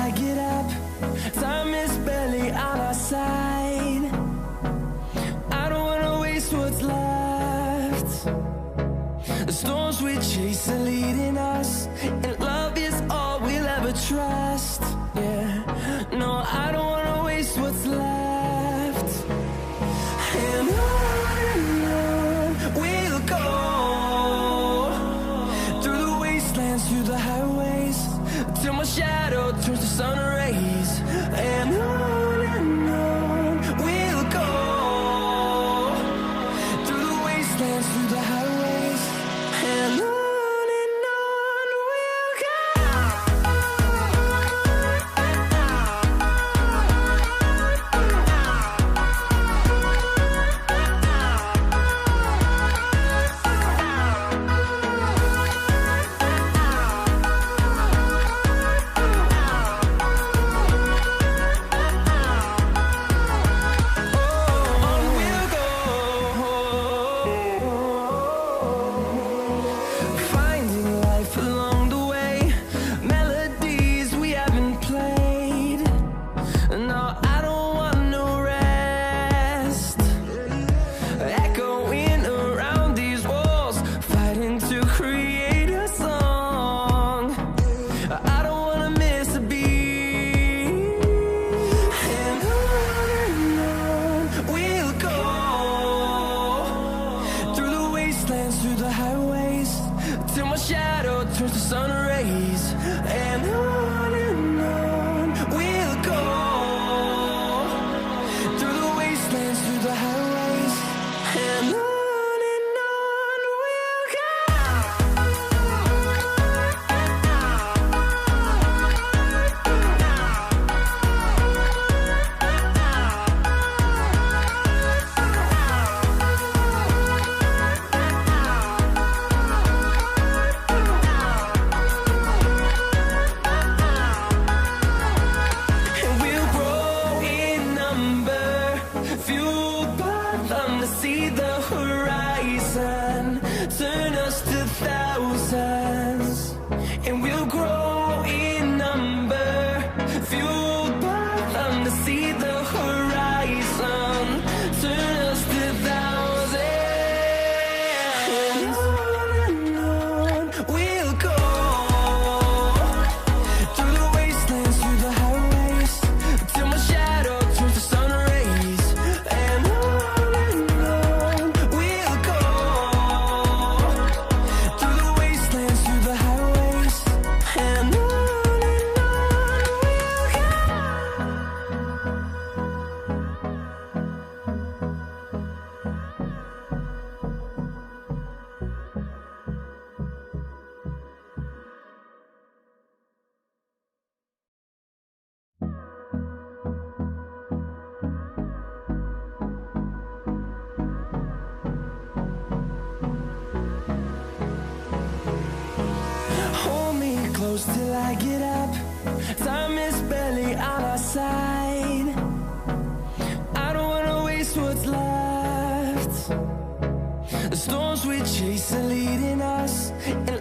I get up. Time is barely on our side. I don't wanna waste what's left. The storms we chase are leading us, and love is all we'll ever trust. Yeah, no, I don't wanna waste what's left. And on we'll go, through the wastelands, through the highways, till my shadow turns to sun rays. And on we'll go, through the wastelands, through the highways, and on we'll go. Finding life along the way, melodies we haven't played. No, I don't want no rest. Echoing around these walls, fighting to create a song. I don't wanna miss a beat. And on we'll go, through the wastelands, through the highways, till my shadow turns to sun rays. And on we'll go, through the wastelands, through the highways, and on we'll go. And we'll grow in number, fueled by them to see the horizon, turn us to thousands. And we'll grow in number, fueled by them to see the horizon, turn us to thousands. And on we'll go, through the wastelands, through the highways, till my shadow turns to sun rays. And on we'll go, through the wastelands, through the highways, and on we'll go. Hold me close till I get up. Time is barely on our side. I don't wanna waste what's left. The storms we chase are leading us, and